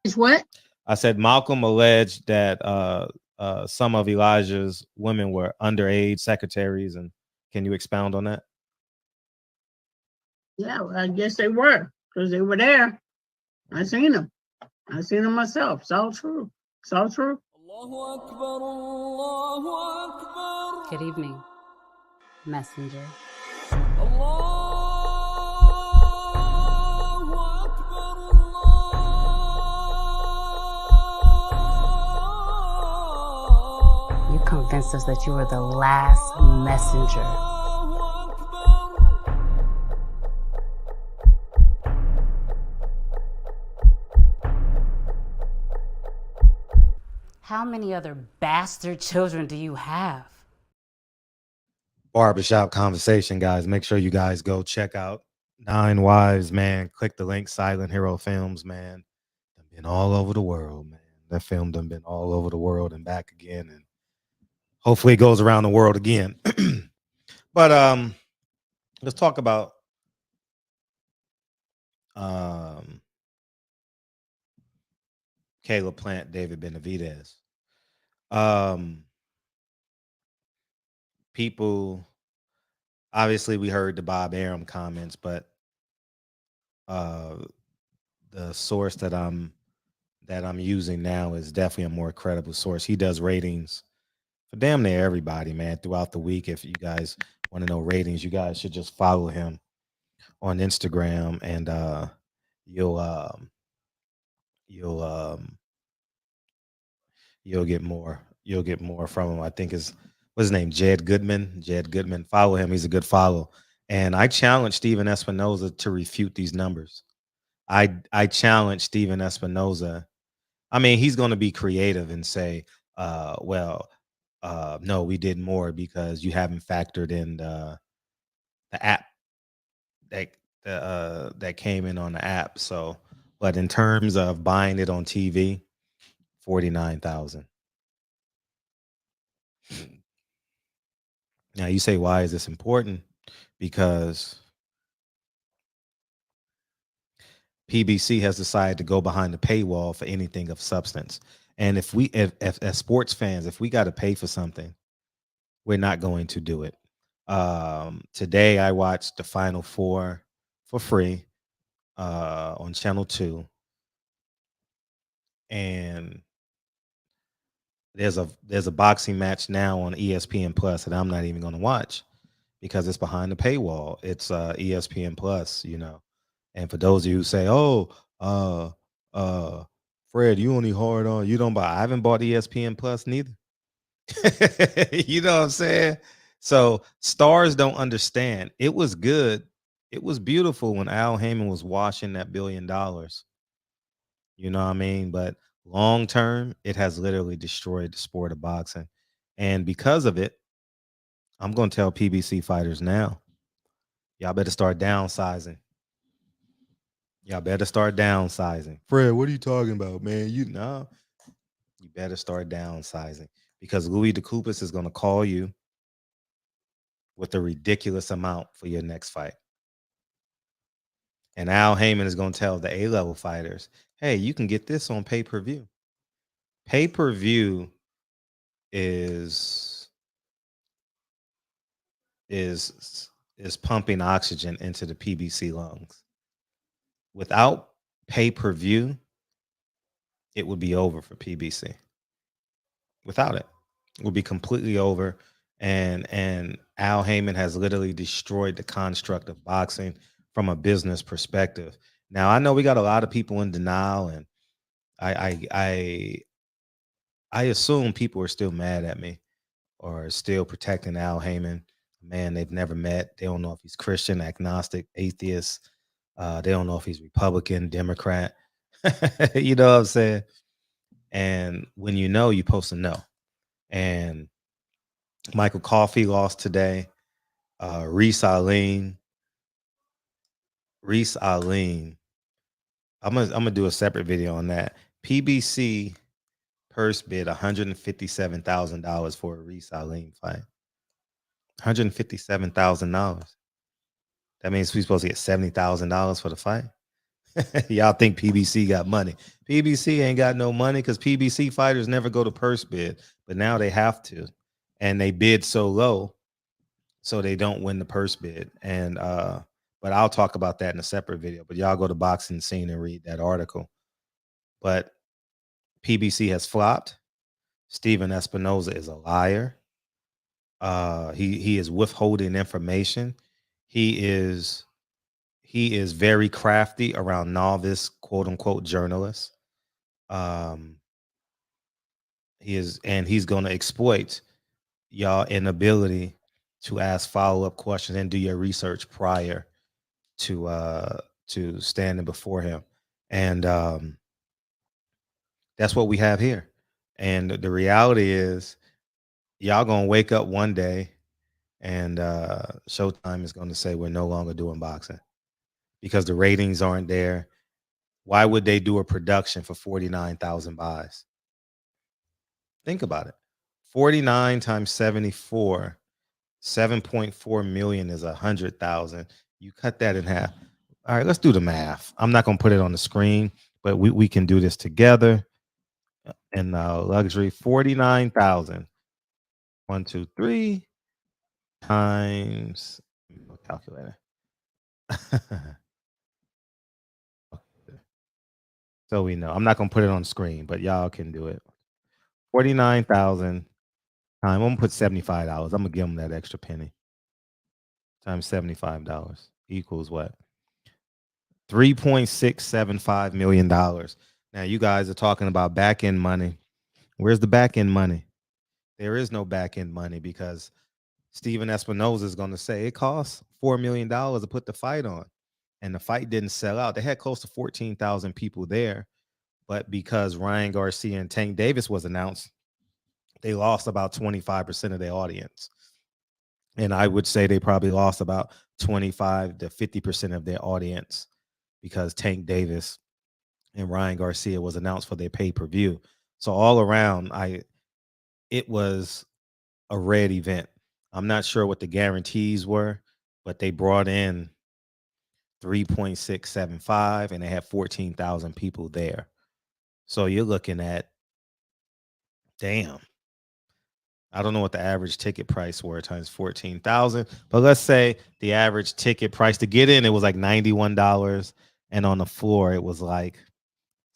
It's what? I said Malcolm alleged that some of Elijah's women were underage secretaries, and can you expound on that? Yeah, well, I guess they were because they were there. I seen them. I seen them myself. It's all true. It's all true. Good evening, messenger. You convinced us that you were the last messenger. How many other bastard children do you have? Barbershop conversation, guys. Make sure you guys go check out 9 Wives, man. Click the link, Silent Hero Films, man. They've been all over the world, man. That film done been all over the world and back again, and hopefully it goes around the world again. But let's talk about Caleb Plant, David Benavidez. People, obviously, we heard the Bob Arum comments, but the source that I'm using now is definitely a more credible source. He does ratings for damn near everybody, man, throughout the week. If you guys want to know ratings, you guys should just follow him on Instagram, and you'll get more. You'll get more from him. I think what's his name? Jed Goodman. Follow him. He's a good follow. And I challenge Steven Espinoza to refute these numbers. I challenge Steven Espinoza. I mean, he's going to be creative and say, no, we did more because you haven't factored in the app that came in on the app. So, but in terms of buying it on TV, 49,000. Now you say, why is this important? Because PBC has decided to go behind the paywall for anything of substance. And if as sports fans, if we got to pay for something, we're not going to do it. Today I watched the Final Four for free on Channel 2. And there's a boxing match now on ESPN Plus that I'm not even going to watch because it's behind the paywall. It's ESPN Plus, you know. And for those of you who say, Fred, you only hard on, you don't buy. I haven't bought ESPN Plus neither. You know what I'm saying? So stars don't understand. It was good. It was beautiful when Al Heyman was washing that $1 billion. You know what I mean? But long term, it has literally destroyed the sport of boxing. And because of it, I'm going to tell PBC fighters now, y'all better start downsizing. Y'all better start downsizing. Fred, what are you talking about, man? You better start downsizing because Louis DeCoupas is going to call you with a ridiculous amount for your next fight. And Al Heyman is going to tell the A-level fighters, hey, you can get this on pay-per-view. Pay-per-view is pumping oxygen into the PBC lungs. Without pay-per-view, it would be over for PBC. Without it would be completely over. And Al Heyman has literally destroyed the construct of boxing from a business perspective. Now I know we got a lot of people in denial, and I assume people are still mad at me or still protecting Al Heyman. Man, they've never met. They don't know if he's Christian, agnostic, atheist. They don't know if he's Republican, Democrat. You know what I'm saying? And when you know, you're supposed to know. And Michael Coffey lost today. Reese Aline. I'm gonna do a separate video on that. PBC purse bid $157,000 for a Reese Aline fight. $157,000. That means we're supposed to get $70,000 for the fight. Y'all think PBC got money. PBC ain't got no money because PBC fighters never go to purse bid, but now they have to. And they bid so low, so they don't win the purse bid. And but I'll talk about that in a separate video. But y'all go to Boxing Scene and read that article. But PBC has flopped. Steven Espinoza is a liar. He is withholding information. He is very crafty around novice, quote unquote, journalists. He's going to exploit y'all inability to ask follow-up questions and do your research prior to standing before him. And that's what we have here. And the reality is y'all gonna wake up one day and Showtime is going to say we're no longer doing boxing because the ratings aren't there. Why would they do a production for 49,000 buys? Think about it. 49 times 74, 7.4 million is 100,000. You cut that in half. All right, let's do the math. I'm not going to put it on the screen, but we can do this together. And luxury 49,000. 1, 2, 3 times calculator. So we know. I'm not going to put it on the screen, but y'all can do it. 49,000 I'm going to put $75. I'm going to give them that extra penny. Times $75 equals what? $3.675 million. Now, you guys are talking about back-end money. Where's the back-end money? There is no back-end money because Steven Espinoza is going to say it costs $4 million to put the fight on. And the fight didn't sell out. They had close to 14,000 people there. But because Ryan Garcia and Tank Davis was announced, they lost about 25% of their audience. And I would say they probably lost about 25 to 50% of their audience because Tank Davis and Ryan Garcia was announced for their pay-per-view. So all around, it was a red event. I'm not sure what the guarantees were, but they brought in 3.675 and they had 14,000 people there. So you're looking at, damn. I don't know what the average ticket price were times 14,000, but let's say the average ticket price to get in, it was like $91. And on the floor, it was like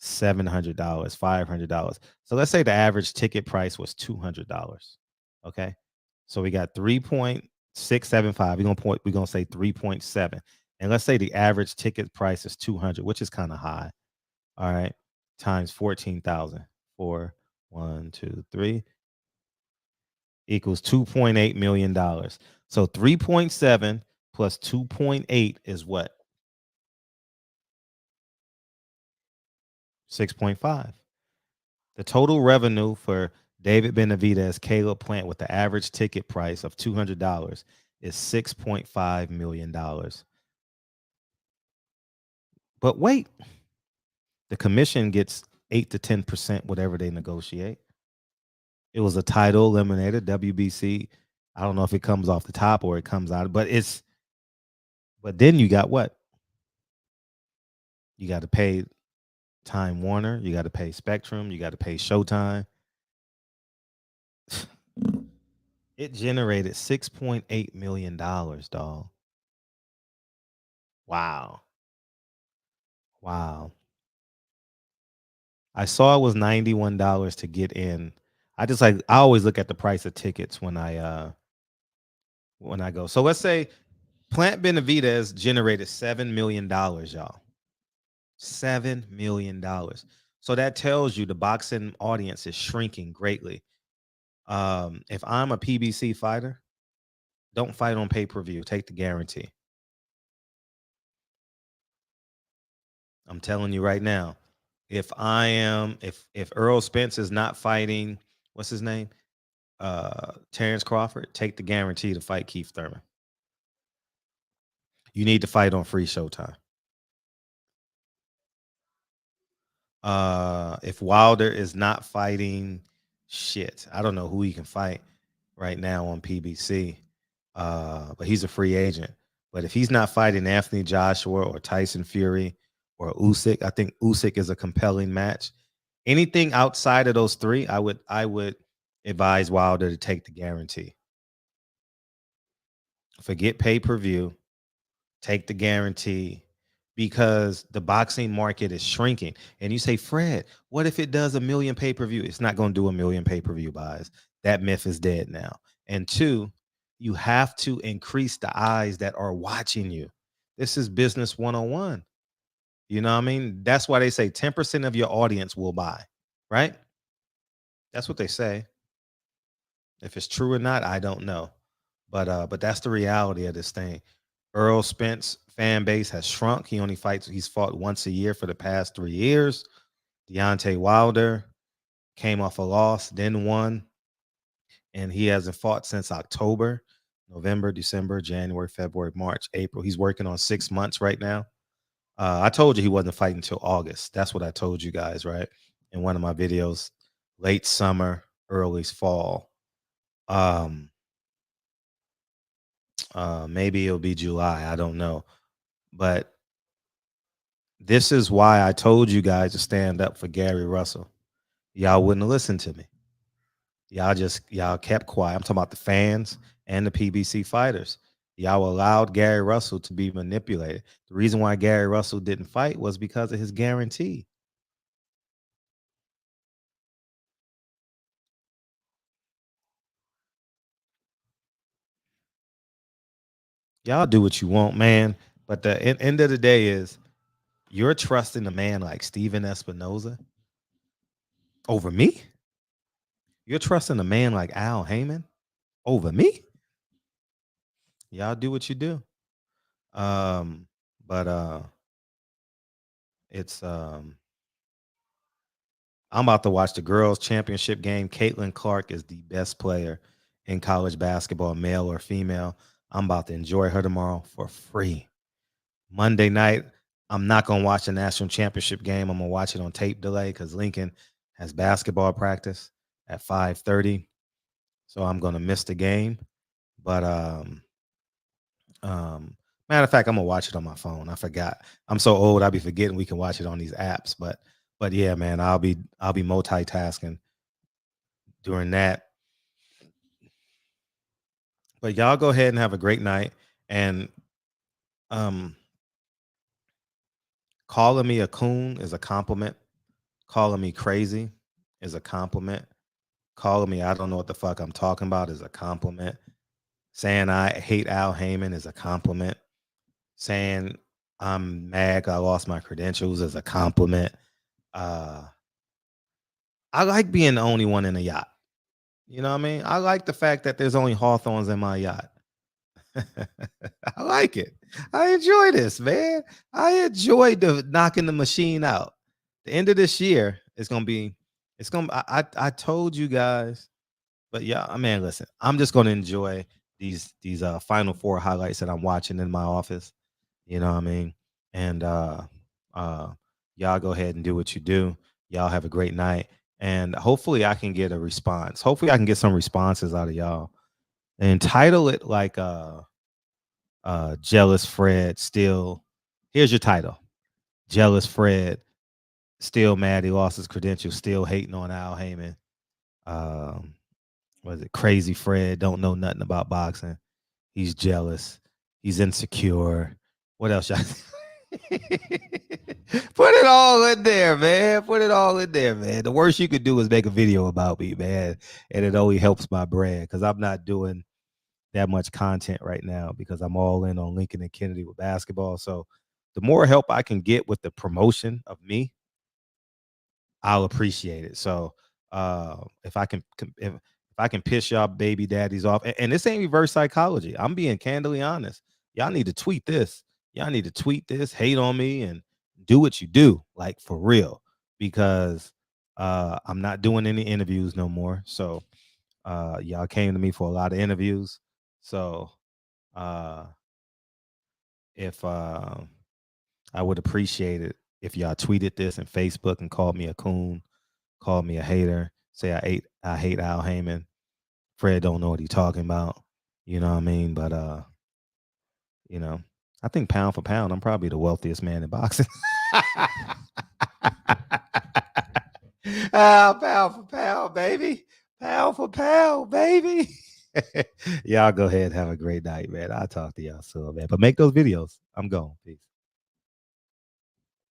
$700, $500. So let's say the average ticket price was $200. Okay. So we got 3.675. We're going to say 3.7. And let's say the average ticket price is 200, which is kind of high. All right. Times 14,000. 4, 1, 2, 3. Equals $2.8 million. So 3.7 plus 2.8 is what? 6.5. The total revenue for David Benavidez, Caleb Plant with the average ticket price of $200 is $6.5 million. But wait, the commission gets 8 to 10%, whatever they negotiate. It was a title eliminator, WBC. I don't know if it comes off the top or it comes out, but then you got what? You got to pay Time Warner. You got to pay Spectrum. You got to pay Showtime. It generated $6.8 million, dog. Wow. I saw it was $91 to get in. I always look at the price of tickets when I go. So let's say Plant Benavidez generated $7 million, y'all. $7 million. So that tells you the boxing audience is shrinking greatly. If I'm a PBC fighter, don't fight on pay-per-view. Take the guarantee. I'm telling you right now. If Earl Spence is not fighting, what's his name? Terrence Crawford, take the guarantee to fight Keith Thurman. You need to fight on free Showtime. If Wilder is not fighting, I don't know who he can fight right now on PBC. But he's a free agent. But if he's not fighting Anthony Joshua or Tyson Fury or Usyk. I think Usyk is a compelling match. Anything outside of those three, I would advise Wilder to take the guarantee. Forget pay-per-view, take the guarantee, because the boxing market is shrinking. And you say, Fred, what if it does 1 million pay-per-view? It's not going to do 1 million pay-per-view buys. That myth is dead now. And two, you have to increase the eyes that are watching you. This is business 101. You know what I mean? That's why they say 10% of your audience will buy, right? That's what they say. If it's true or not, I don't know. But that's the reality of this thing. Earl Spence fan base has shrunk. He's fought once a year for the past 3 years. Deontay Wilder came off a loss, then won, and he hasn't fought since October, November, December, January, February, March, April. He's working on 6 months right now. I told you he wasn't fighting until August. That's what I told you guys, right? In one of my videos, late summer, early fall. Maybe it'll be July. I don't know. But this is why I told you guys to stand up for Gary Russell. Y'all wouldn't listen to me. Y'all kept quiet. I'm talking about the fans and the PBC fighters. Y'all allowed Gary Russell to be manipulated. The reason why Gary Russell didn't fight was because of his guarantee. Y'all do what you want, man. But the end of the day is you're trusting a man like Steven Espinoza over me? You're trusting a man like Al Heyman over me? Y'all do what you do. But it's I'm about to watch the girls' championship game. Caitlin Clark is the best player in college basketball, male or female. I'm about to enjoy her tomorrow for free. Monday night, I'm not going to watch the national championship game. I'm going to watch it on tape delay because Lincoln has basketball practice at 5:30. So I'm going to miss the game. But matter of fact, I'm going to watch it on my phone. I forgot. I'm so old, I'll be forgetting we can watch it on these apps. But yeah, man, I'll be multitasking during that. But y'all go ahead and have a great night. And calling me a coon is a compliment. Calling me crazy is a compliment. Calling me I don't know what the fuck I'm talking about is a compliment. Saying I hate Al Heyman is a compliment. Saying I'm mad I lost my credentials is a compliment. I like being the only one in a yacht. You know what I mean? I like the fact that there's only Hawthorns in my yacht. I like it. I enjoy this, man. I enjoy knocking the machine out. The end of this year is gonna be. I told you guys, but yeah, I mean, listen. I'm just gonna enjoy these Final Four highlights that I'm watching in my office. You know what I mean? And y'all go ahead and do what you do. Y'all have a great night, and hopefully I can get a response. Hopefully I can get some responses out of y'all. And title it like Jealous Fred still. Here's your title. Jealous Fred still mad he lost his credentials, still hating on Al Heyman. Was it Crazy Fred? Don't know nothing about boxing. He's jealous. He's insecure. What else y'all? Put it all in there, man. Put it all in there, man. The worst you could do is make a video about me, man. And it only helps my brand because I'm not doing that much content right now because I'm all in on Lincoln and Kennedy with basketball. So the more help I can get with the promotion of me, I'll appreciate it. So if I can piss y'all baby daddies off, and this ain't reverse psychology. I'm being candidly honest. Y'all need to tweet this. Y'all need to tweet this, hate on me, and do what you do, like for real, because I'm not doing any interviews no more. So y'all came to me for a lot of interviews. So if I would appreciate it if y'all tweeted this in Facebook and called me a coon, called me a hater, say I hate Al Heyman. Fred don't know what he's talking about. You know what I mean? But you know, I think pound for pound, I'm probably the wealthiest man in boxing. Pound for pound, baby. Pound for pound, baby. Y'all go ahead and have a great night, man. I'll talk to y'all soon, man. But make those videos. I'm gone. Peace.